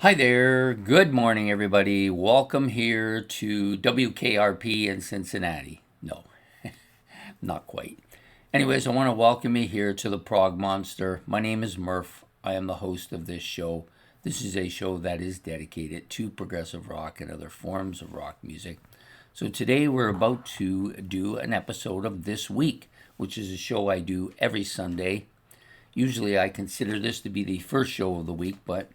Hi there. Good morning, everybody. Welcome here to WKRP in Cincinnati. No, not quite. Anyways, I want to welcome you here to the Prog Monster. My name is Murph. I am the host of this show. This is a show that is dedicated to progressive rock and other forms of rock music. So today we're about to do an episode of This Week, which is a show I do every Sunday. Usually I consider this to be the first show of the week, but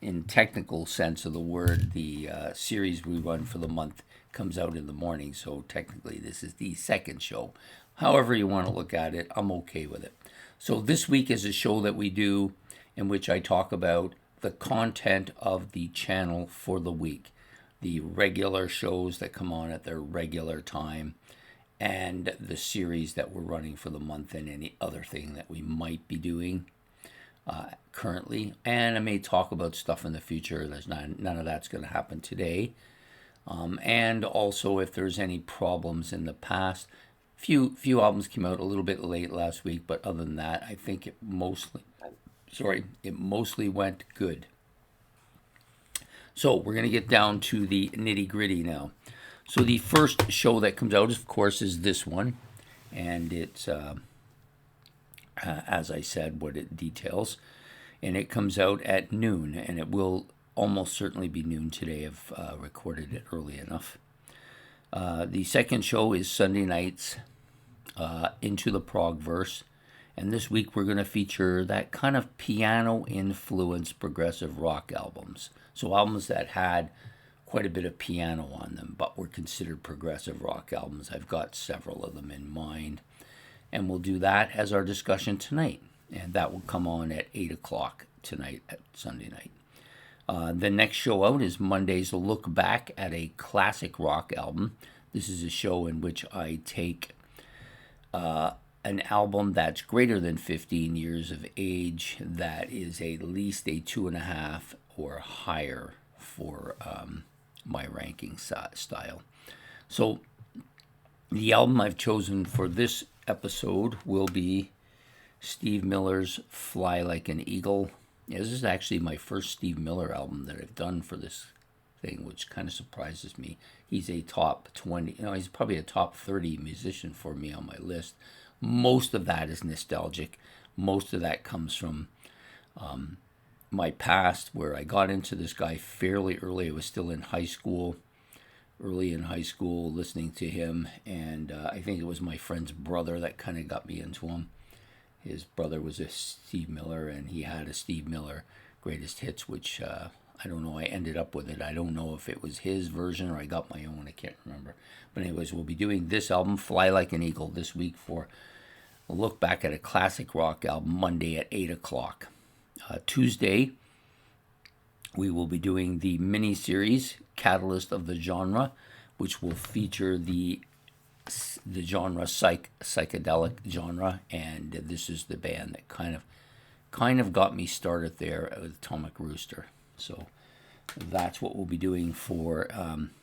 in technical sense of the word, the series we run for the month comes out in the morning. So technically, this is the second show. However you want to look at it, I'm okay with it. So this week is a show that we do in which I talk about the content of the channel for the week, the regular shows that come on at their regular time, and the series that we're running for the month, and any other thing that we might be doing currently. And I may talk about stuff in the future. None of that's going to happen today. And also, if there's any problems in the past, few albums came out a little bit late last week, but other than that, I think it mostly went good. So we're going to get down to the nitty gritty now. So the first show that comes out, of course, is this one, and it's as I said, what it details. And it comes out at noon, and it will almost certainly be noon today. I've recorded it early enough. The second show is Sunday nights, Into the Prog Verse. And this week we're going to feature that kind of piano-influenced progressive rock albums. So albums that had quite a bit of piano on them, but were considered progressive rock albums. I've got several of them in mind. And we'll do that as our discussion tonight. And that will come on at 8 o'clock tonight, at Sunday night. The next show out is Monday's Look Back at a Classic Rock Album. This is a show in which I take an album that's greater than 15 years of age, that is at least a 2.5 or higher for my ranking style. So the album I've chosen for this episode will be Steve Miller's Fly Like an Eagle. Yeah, this is actually my first Steve Miller album that I've done for this thing, which kind of surprises me. He's a top 20, he's probably a top 30 musician for me on my list. Most of that is nostalgic. Most of that comes from my past, where I got into this guy fairly early. I was still in high school. Early in high school, listening to him, and I think it was my friend's brother that kind of got me into him. His brother was a Steve Miller, and he had a Steve Miller Greatest Hits, which I don't know, I ended up with it. I don't know if it was his version or I got my own, I can't remember. But anyways, we'll be doing this album, Fly Like an Eagle, this week for a look back at a classic rock album, Monday at 8 o'clock. Tuesday, we will be doing the mini-series Catalyst of the Genre, which will feature the genre psychedelic genre, and this is the band that kind of got me started there with Atomic Rooster. So that's what we'll be doing for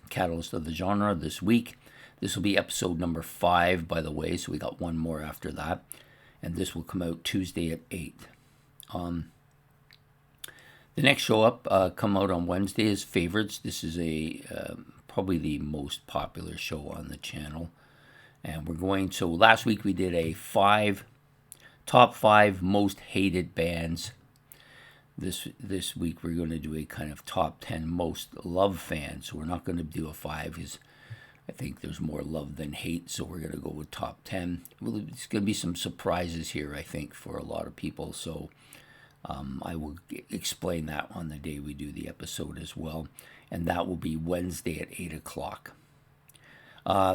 Catalyst of the Genre this week. This will be episode number 5, by the way, so we got one more after that, and this will come out Tuesday at 8. The next show up, come out on Wednesday, is Favorites. This is probably the most popular show on the channel. And we're going to, last week we did a top 5 most hated bands. This week we're going to do a kind of top 10 most loved fans. So we're not going to do a 5, because I think there's more love than hate. So we're going to go with top 10. It's going to be some surprises here, I think, for a lot of people. So I will explain that on the day we do the episode as well. And that will be Wednesday at 8 o'clock.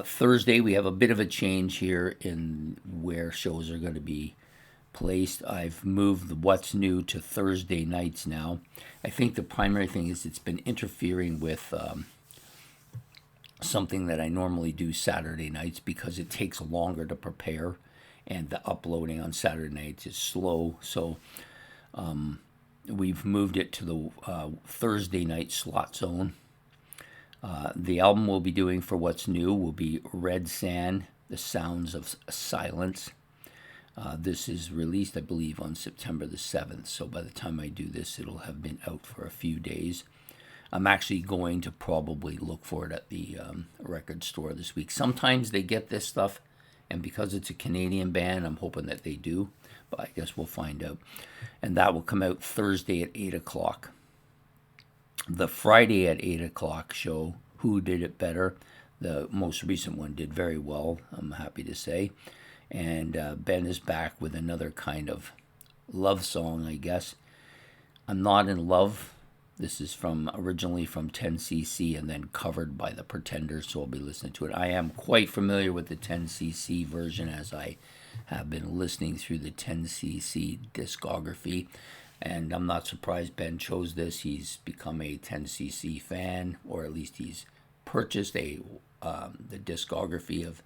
Thursday, we have a bit of a change here in where shows are going to be placed. I've moved the What's New to Thursday nights now. I think the primary thing is it's been interfering with something that I normally do Saturday nights, because it takes longer to prepare, and the uploading on Saturday nights is slow. So we've moved it to the Thursday night slot zone. The album we'll be doing for What's New will be Red Sand, The Sounds of Silence. This is released, I believe, on September the 7th. So by the time I do this, it'll have been out for a few days. I'm actually going to probably look for it at the record store this week. Sometimes they get this stuff, and because it's a Canadian band, I'm hoping that they do. But I guess we'll find out. And that will come out Thursday at 8 o'clock. The Friday at 8 o'clock show, Who Did It Better? The most recent one did very well, I'm happy to say. And Ben is back with another kind of love song, I guess. I'm Not in Love. This is originally from 10cc and then covered by the Pretenders, so I'll be listening to it. I am quite familiar with the 10cc version, as I have been listening through the 10cc discography, and I'm not surprised Ben chose this. He's become a 10cc fan, or at least he's purchased the discography of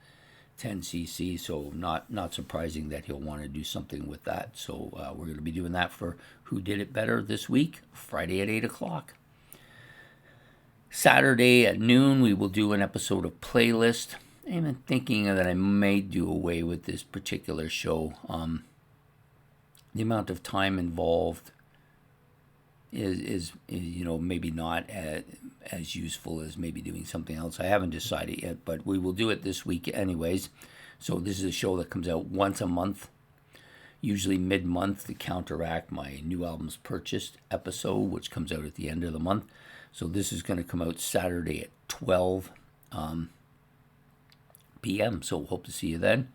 10cc, so not surprising that he'll want to do something with that. So we're going to be doing that for Who Did It Better this week, Friday at 8 o'clock. Saturday at noon, we will do an episode of Playlist. I'm thinking that I may do away with this particular show. The amount of time involved is maybe not as useful as maybe doing something else. I haven't decided yet, but we will do it this week anyways. So this is a show that comes out once a month, usually mid-month, to counteract my new albums purchased episode, which comes out at the end of the month. So this is going to come out Saturday at 12 p.m. So hope to see you then.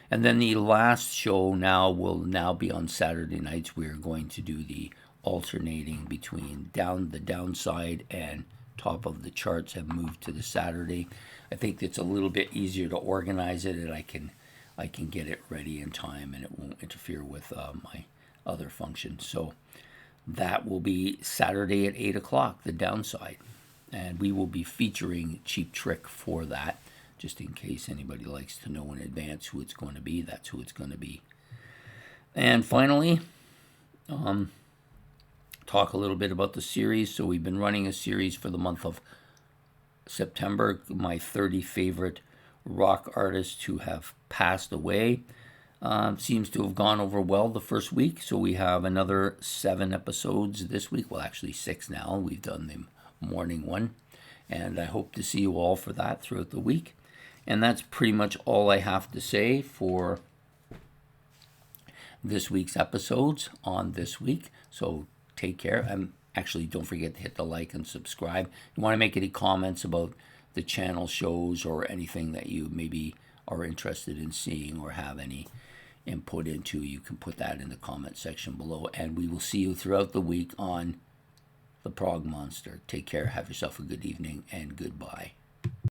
And then the last show will be on Saturday nights. We're going to do the alternating between the downside and top of the charts have moved to the Saturday. I think it's a little bit easier to organize it, and I can get it ready in time, and it won't interfere with my other functions. So that will be Saturday at 8 o'clock, the downside, and we will be featuring Cheap Trick for that, just in case anybody likes to know in advance who it's going to be. That's who it's going to be. And finally, talk a little bit about the series. So we've been running a series for the month of September, my 30 favorite rock artists who have passed away. Seems to have gone over well the first week, so we have another 7 episodes this week. Well, actually 6 now. We've done the morning one, and I hope to see you all for that throughout the week. And that's pretty much all I have to say for this week's episodes on this week. So take care. Actually, don't forget to hit the like and subscribe. If you want to make any comments about the channel shows or anything that you maybe are interested in seeing or have any input into, you can put that in the comment section below. And we will see you throughout the week on the Prog Monster. Take care. Have yourself a good evening, and goodbye.